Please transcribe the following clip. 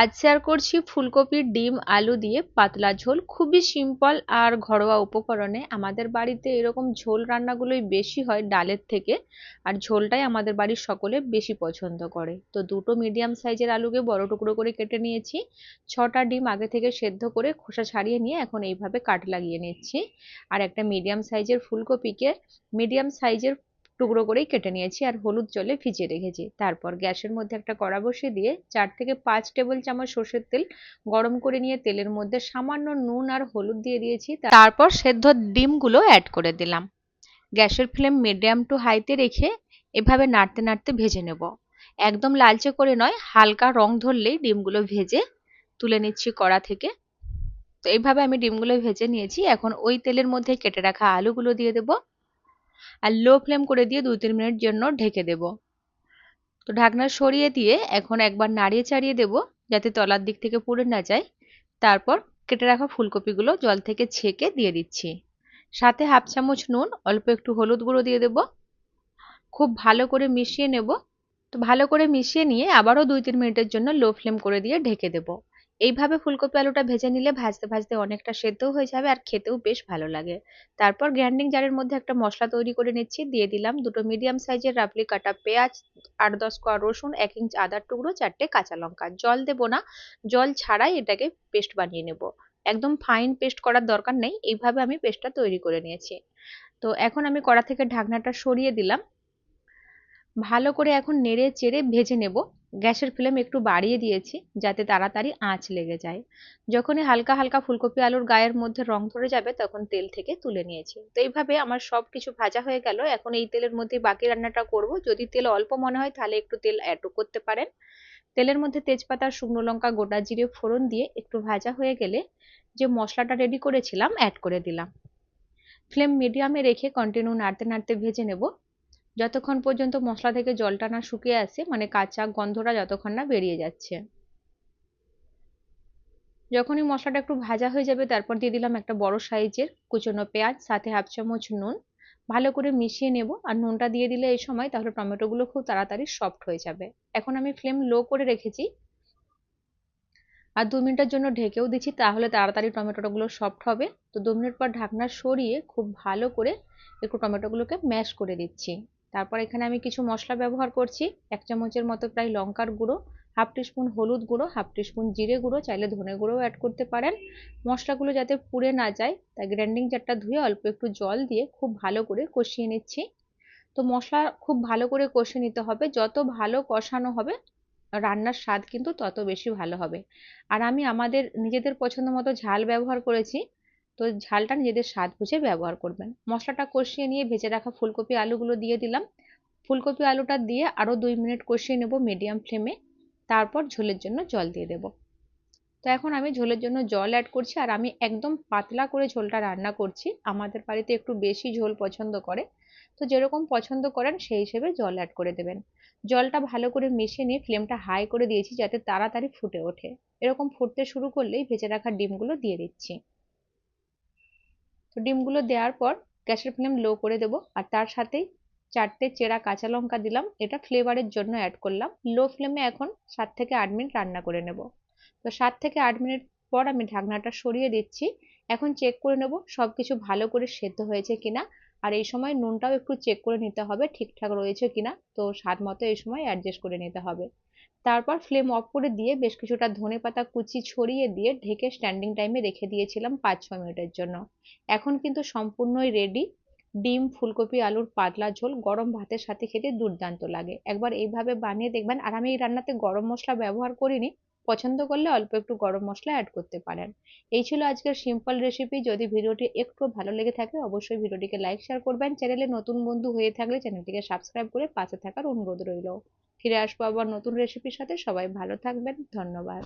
আজ শেয়ার করছি ফুলকপি, ডিম, আলু দিয়ে পাতলা ঝোল। খুবই সিম্পল আর ঘরোয়া উপকরণে আমাদের বাড়িতে এরকম ঝোল রান্নাগুলোই বেশি হয় ডালের থেকে। আর ঝোলটাই আমাদের বাড়ির সকলে বেশি পছন্দ করে। তো দুটো মিডিয়াম সাইজের আলুকে বড় টুকরো করে কেটে নিয়েছি। 6টা ডিম আগে থেকে সেদ্ধ করে খোসা ছাড়িয়ে নিয়ে এখন এইভাবে কাট লাগিয়ে নিচ্ছি। আর একটা মিডিয়াম সাইজের ফুলকপিকে মিডিয়াম সাইজের টুকরো করেই কেটে নিয়েছি আর হলুদ জলে ভিজিয়ে রেখেছি। তারপর গ্যাসের মধ্যে একটা কড়া বসিয়ে দিয়ে 4 থেকে 5 টেবিল চামচ সর্ষের তেল গরম করে নিয়ে তেলের মধ্যে সামান্য নুন আর হলুদ দিয়ে দিয়েছি। তারপর সেদ্ধ ডিমগুলো অ্যাড করে দিলাম। গ্যাসের ফ্লেম মিডিয়াম টু হাইতে রেখে এভাবে নাড়তে নাড়তে ভেজে নেব। একদম লালচে করে নয়, হালকা রং ধরলেই ডিমগুলো ভেজে তুলে নিচ্ছি কড়া থেকে। তো এইভাবে আমি ডিমগুলো ভেজে নিয়েছি। এখন ওই তেলের মধ্যে কেটে রাখা আলুগুলো দিয়ে দেবো আর লো ফ্লেম করে দিয়ে 2-3 মিনিট জন্য ঢেকে দেব। তো ঢাকনা সরিয়ে দিয়ে এখন একবার নাড়িয়ে চাড়িয়ে দেব যাতে তলার দিক থেকে পুড়ে না যায়। তারপর কেটে রাখা ফুলকপিগুলো জল থেকে ছেঁকে দিয়ে দিচ্ছি। সাথে 1/2 চামচ নুন, অল্প একটু হলুদ গুঁড়ো দিয়ে দেব। খুব ভালো করে মিশিয়ে নেব। তো ভালো করে মিশিয়ে নিয়ে আবারও 2-3 মিনিটের জন্য লো ফ্লেম করে দিয়ে ঢেকে দেব। এইভাবে ফুলকপি আলুটা ভেজে নিলে ভাজতে ভাজতে অনেকটা সেদ্ধও হয়ে যাবে আর খেতেও বেশ ভালো লাগে। তারপর গ্রাইন্ডিং জারের মধ্যে একটা মশলা তৈরি করে নিচ্ছি। দিয়ে দিলাম দুটো মিডিয়াম সাইজের রাফলি কাটা পেঁয়াজ, 8-10 কোয়া রসুন, 1 ইঞ্চ আদার টুকরো, 4টে কাঁচা লঙ্কা। জল দেব না, জল ছাড়াই এটাকে পেস্ট বানিয়ে নেব। একদম ফাইন পেস্ট করার দরকার নেই, এইভাবে আমি পেস্টটা তৈরি করে নিয়েছি। তো এখন আমি কড়া থেকে ঢাকনাটা সরিয়ে দিলাম। ভালো করে এখন নেড়ে চেড়ে ভেজে নেব। গ্যাসের ফ্লেম একটু বাড়িয়ে দিয়েছি যাতে তাড়াতাড়ি আঁচ লেগে যায়। যখনই হালকা হালকা ফুলকপি আলুর গায়ের মধ্যে রং ধরে যাবে তখন তেল থেকে তুলে নিয়েছি। তো এইভাবে আমার সব কিছু ভাজা হয়ে গেল। এখন এই তেলের মধ্যে বাকি রান্নাটা করব। যদি তেল অল্প মনে হয় তাহলে একটু তেল অ্যাডও করতে পারেন। তেলের মধ্যে তেজপাতা, শুকনো লঙ্কা, গোটা জিরে ফোড়ন দিয়ে একটু ভাজা হয়ে গেলে যে মশলাটা রেডি করেছিলাম অ্যাড করে দিলাম। ফ্লেম মিডিয়ামে রেখে কন্টিনিউ নাড়তে নাড়তে ভেজে নেব যতক্ষণ পর্যন্ত মশলা থেকে জলটা না শুকিয়ে আসে, মানে কাঁচা গন্ধটা যতক্ষণ না বেরিয়ে যাচ্ছে। যখনই মশলাটা একটু ভাজা হয়ে যাবে তারপর দিয়ে দিলাম একটা বড় সাইজের কুচনো পেঁয়াজ, সাথে 1/2 চামচ নুন। ভালো করে মিশিয়ে নেব। আর নুনটা দিয়ে দিলে এই সময় তাহলে টমেটোগুলো খুব তাড়াতাড়ি সফট হয়ে যাবে। এখন আমি ফ্লেম লো করে রেখেছি আর 2 মিনিটের জন্য ঢেকেও দিচ্ছি, তাহলে তাড়াতাড়ি টমেটোগুলো সফট হবে। তো 2 মিনিট পর ঢাকনা সরিয়ে খুব ভালো করে একটু টমেটোগুলোকে ম্যাশ করে দিচ্ছি। তারপর এখানে আমি কিছু মশলা ব্যবহার করছি। 1 চামচের মতো প্রায় লঙ্কার গুঁড়ো, 1/2 টিস্পুন হলুদ গুঁড়ো, 1/2 টিস্পুন জিরে গুঁড়ো, চাইলে ধনে গুঁড়োও অ্যাড করতে পারেন। মশলাগুলো যাতে পুড়ে না যায় তাই গ্রাইন্ডিং জারটা ধুয়ে অল্প একটু জল দিয়ে খুব ভালো করে কষিয়ে নিচ্ছি। তো মশলা খুব ভালো করে কষে নিতে হবে। যত ভালো কষানো হবে রান্নার স্বাদ কিন্তু তত বেশি ভালো হবে। আর আমি আমাদের নিজেদের পছন্দ মতো ঝাল ব্যবহার করেছি। তো ঝালটা নিজেদের স্বাদ বুঝে ব্যবহার করবেন। মশলাটা কষিয়ে নিয়ে ভেজে রাখা ফুলকপি আলুগুলো দিয়ে দিলাম। ফুলকপি আলুটা দিয়ে আরো 2 মিনিট কষিয়ে নেব মিডিয়াম ফ্লেমে। তারপর ঝোলের জন্য জল দিয়ে দেব। তো এখন আমি ঝোলের জন্য জল অ্যাড করছি আর আমি একদম পাতলা করে ঝোলটা রান্না করছি। আমাদের বাড়িতে একটু বেশি ঝোল পছন্দ করে। তো যেরকম পছন্দ করেন সেই হিসেবে জল অ্যাড করে দেবেন। জলটা ভালো করে মিশিয়ে নিয়ে ফ্লেমটা হাই করে দিয়েছি যাতে তাড়াতাড়ি ফুটে ওঠে। এরকম ফুটতে শুরু করলেই ভেজে রাখা ডিমগুলো দিয়ে দিচ্ছি। তো ডিমগুলো দেওয়ার পর গ্যাসের ফ্লেম লো করে দেবো আর তার সাথেই 4টে চেরা কাঁচা লঙ্কা দিলাম। এটা ফ্লেভারের জন্য অ্যাড করলাম। লো ফ্লেমে এখন 7 থেকে 8 মিনিট রান্না করে নেব। তো 7 থেকে 8 মিনিট পর আমি ঢাকনাটা সরিয়ে দিচ্ছি। এখন চেক করে নেব সবকিছু ভালো করে সেদ্ধ হয়েছে কিনা। আর এই সময় নুনটাও একটু চেক করে নিতে হবে ঠিকঠাক রয়েছে কিনা। তো স্বাদ মতো এই সময় অ্যাডজাস্ট করে নিতে হবে। তারপর ফ্লেম অফ করে দিয়ে বেশ কিছুটা ধনেপাতা কুচি ছড়িয়ে দিয়ে ঢেকে স্ট্যান্ডিং টাইমে রেখে দিয়েছিলাম 5-6 মিনিটের জন্য। এখন কিন্তু সম্পূর্ণই রেডি। ডিম, ফুলকপি, আলুর পাতলা ঝোল গরম ভাতের সাথে খেতে দুর্দান্ত লাগে। একবার এইভাবে বানিয়ে দেখবেন। আর আমি এই রান্নাতে গরম মশলা ব্যবহার করিনি। পছন্দ করলে অল্প একটু গরম মশলা অ্যাড করতে পারেন। এই ছিল আজকের সিম্পল রেসিপি। যদি ভিডিওটি একটু ভালো লেগে থাকে অবশ্যই ভিডিওটিকে লাইক শেয়ার করবেন। চ্যানেলে নতুন বন্ধু হয়ে থাকলে চ্যানেলটিকে সাবস্ক্রাইব করে পাশে থাকার অনুরোধ রইল। ফিরে আসবো আবার নতুন রেসিপির সাথে। সবাই ভালো থাকবেন। ধন্যবাদ।